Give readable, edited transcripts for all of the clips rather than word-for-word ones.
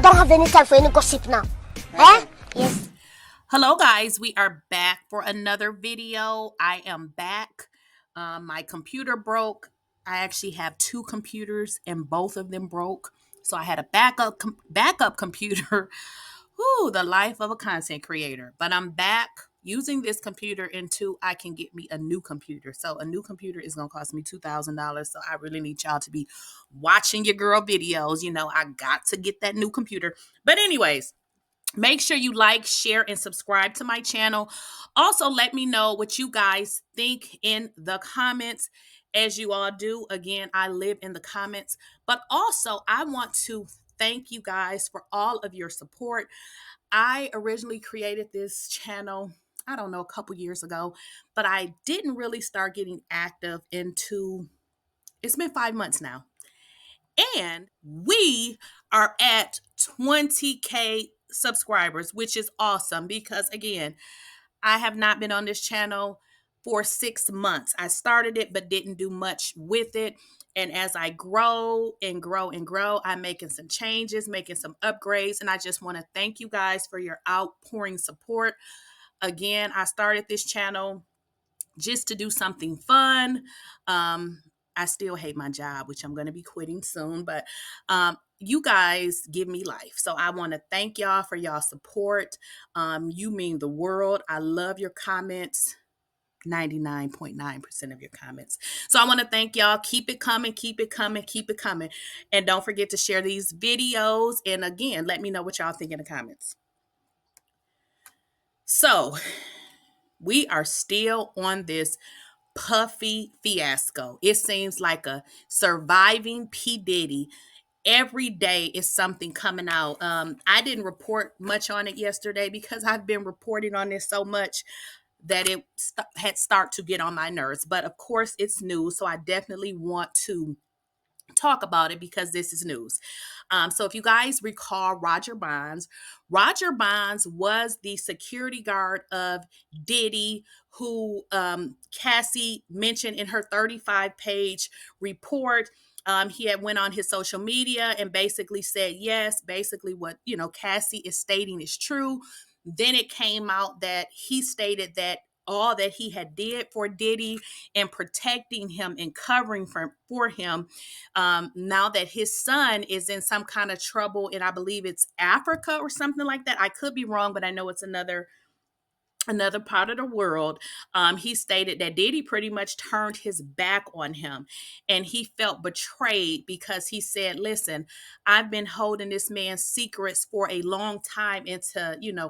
don't have any time for any gossip now. Eh? Yes. Hello guys, we are back for another video. I am back. My computer broke. I actually have two computers and both of them broke. So I had a backup computer. Whoo, the life of a content creator. But I'm back using this computer until I can get me a new computer. So a new computer is going to cost me $2,000. So I really need y'all to be watching your girl videos. You know, I got to get that new computer. But anyways, make sure you like, share, and subscribe to my channel. Also, let me know what you guys think in the comments. As you all do, again, I live in the comments. But also, I want to thank you guys for all of your support. I originally created this channel, I don't know, a couple years ago, but I didn't really start getting active into, it's been 5 months now. And we are at 20K subscribers, which is awesome because, again, I have not been on this channel for 6 months. I started it but didn't do much with it. And as I grow and grow and grow, I'm making some changes, making some upgrades. And I just want to thank you guys for your outpouring support. Again, I started this channel just to do something fun. I still hate my job, which I'm going to be quitting soon, but you guys give me life. So I want to thank y'all for y'all support. You mean the world. I love your comments. 99.9% of your comments. So I want to thank y'all. Keep it coming, keep it coming, keep it coming. And don't forget to share these videos. And again, let me know what y'all think in the comments. So we are still on this Puffy fiasco. It seems like a surviving P. Diddy. Every day is something coming out. I didn't report much on it yesterday because I've been reporting on this so much that it had started to get on my nerves. But of course, it's news, so I definitely want to talk about it because this is news. So if you guys recall Roger Bonds was the security guard of Diddy, who Cassie mentioned in her 35-page report. He had went on his social media and basically said, yes, basically what, Cassie is stating is true. Then it came out that he stated that all that he had did for Diddy and protecting him and covering for him, now that his son is in some kind of trouble, and I believe it's Africa or something like that. I could be wrong, but I know it's another part of the world. He stated that Diddy pretty much turned his back on him and he felt betrayed because he said, listen, I've been holding this man's secrets for a long time, and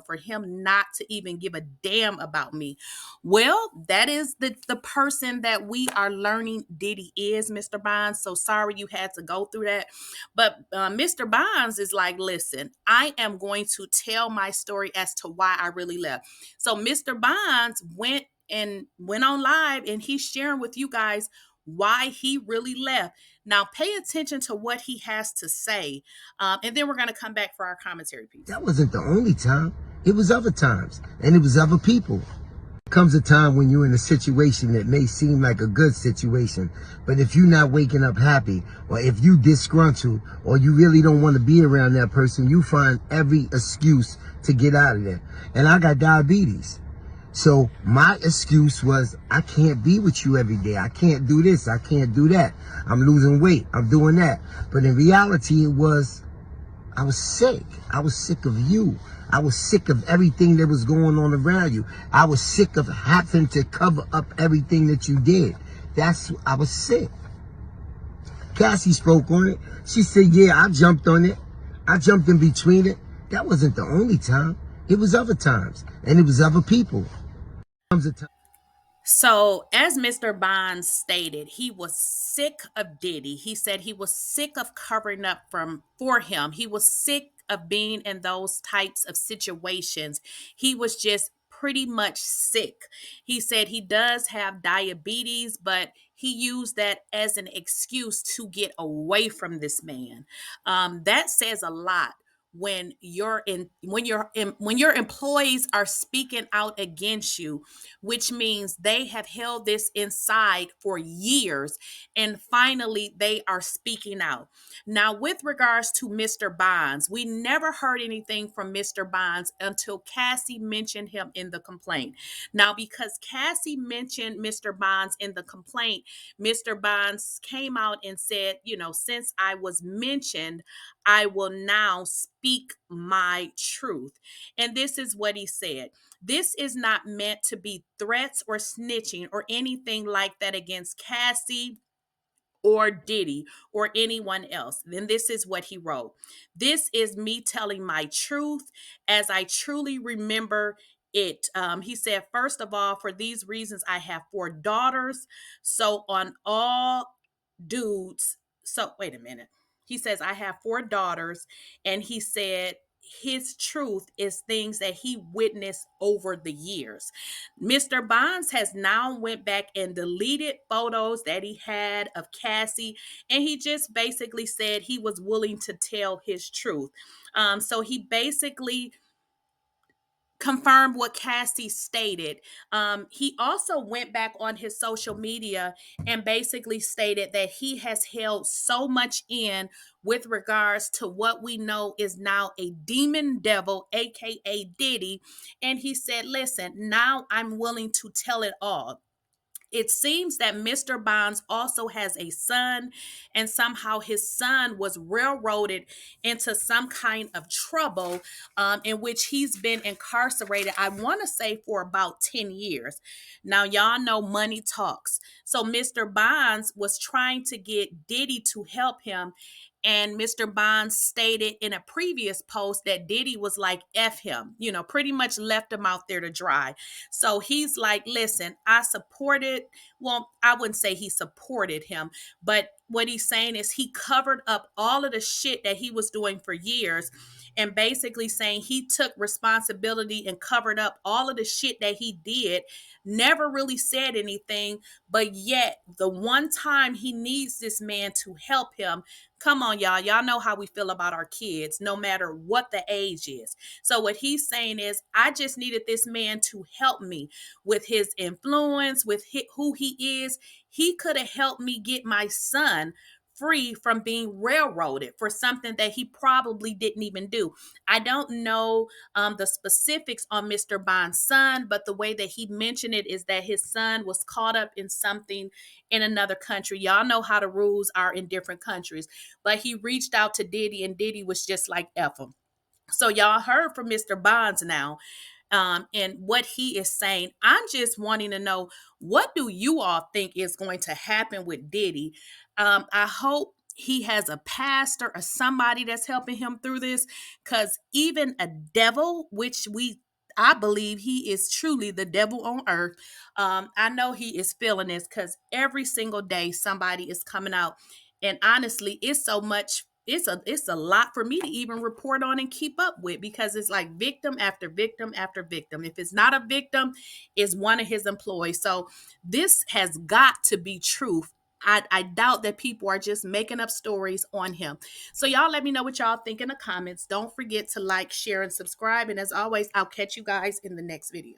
for him not to even give a damn about me. Well, that is the person that we are learning Diddy is, Mr. Bonds. So sorry you had to go through that. But Mr. Bonds is like, listen, I am going to tell my story as to why I really left. So Mr. Bonds went on live and he's sharing with you guys why he really left. Now pay attention to what he has to say. And then we're going to come back for our commentary piece. That wasn't the only time. It was other times. And it was other people. Comes a time when you're in a situation that may seem like a good situation, but if you're not waking up happy, or if you disgruntled, or you really don't want to be around that person, you find every excuse to get out of there. And I got diabetes. So my excuse was, I can't be with you every day. I can't do this. I can't do that. I'm losing weight. I'm doing that. But in reality, it was, I was sick. I was sick of you. I was sick of everything that was going on around you. I was sick of having to cover up everything that you did. I was sick. Cassie spoke on it. She said, yeah, I jumped on it. I jumped in between it. That wasn't the only time. It was other times. And it was other people. So, as Mr. Bonds stated, he was sick of Diddy. He said he was sick of covering up for him. He was sick of being in those types of situations. He was just pretty much sick. He said he does have diabetes, but he used that as an excuse to get away from this man. That says a lot when your employees are speaking out against you, which means they have held this inside for years and finally they are speaking out. Now, with regards to Mr. Bonds, we never heard anything from Mr. Bonds until Cassie mentioned him in the complaint. Now, because Cassie mentioned Mr. Bonds in the complaint, Mr. Bonds came out and said, since I was mentioned, I will now speak my truth. And this is what he said. This is not meant to be threats or snitching or anything like that against Cassie or Diddy or anyone else. Then this is what he wrote. This is me telling my truth as I truly remember it. He said, first of all, for these reasons, I have 4 daughters. So on all dudes, so wait a minute. He says, I have 4 daughters. And he said, his truth is things that he witnessed over the years. Mr. Bonds has now went back and deleted photos that he had of Cassie, and he just basically said he was willing to tell his truth. So he basically confirmed what Cassie stated. He also went back on his social media and basically stated that he has held so much in with regards to what we know is now a demon devil, aka Diddy. And he said, listen, now I'm willing to tell it all. It seems that Mr. Bonds also has a son, and somehow his son was railroaded into some kind of trouble in which he's been incarcerated, I want to say for about 10 years. Now, y'all know money talks. So Mr. Bonds was trying to get Diddy to help him. And Mr. Bonds stated in a previous post that Diddy was like, F him, pretty much left him out there to dry. So he's like, listen, I wouldn't say he supported him, but what he's saying is he covered up all of the shit that he was doing for years, and basically saying he took responsibility and covered up all of the shit that he did, never really said anything, but yet the one time he needs this man to help him, come on, y'all. Y'all know how we feel about our kids, no matter what the age is. So what he's saying is, I just needed this man to help me with his influence, with who he is. He could have helped me get my son free from being railroaded for something that he probably didn't even do. I don't know the specifics on Mr. Bond's son, but the way that he mentioned it is that his son was caught up in something in another country. Y'all know how the rules are in different countries, but he reached out to Diddy, and Diddy was just like, F him. So y'all heard from Mr. Bonds now. And what he is saying. I'm just wanting to know, what do you all think is going to happen with Diddy? I hope he has a pastor or somebody that's helping him through this, because even a devil, which I believe he is truly the devil on earth. I know he is feeling this, because every single day somebody is coming out. And honestly, it's so much. It's a lot for me to even report on and keep up with, because it's like victim after victim after victim. If it's not a victim, it's one of his employees. So this has got to be truth. I doubt that people are just making up stories on him. So y'all let me know what y'all think in the comments. Don't forget to like, share, and subscribe. And as always, I'll catch you guys in the next video.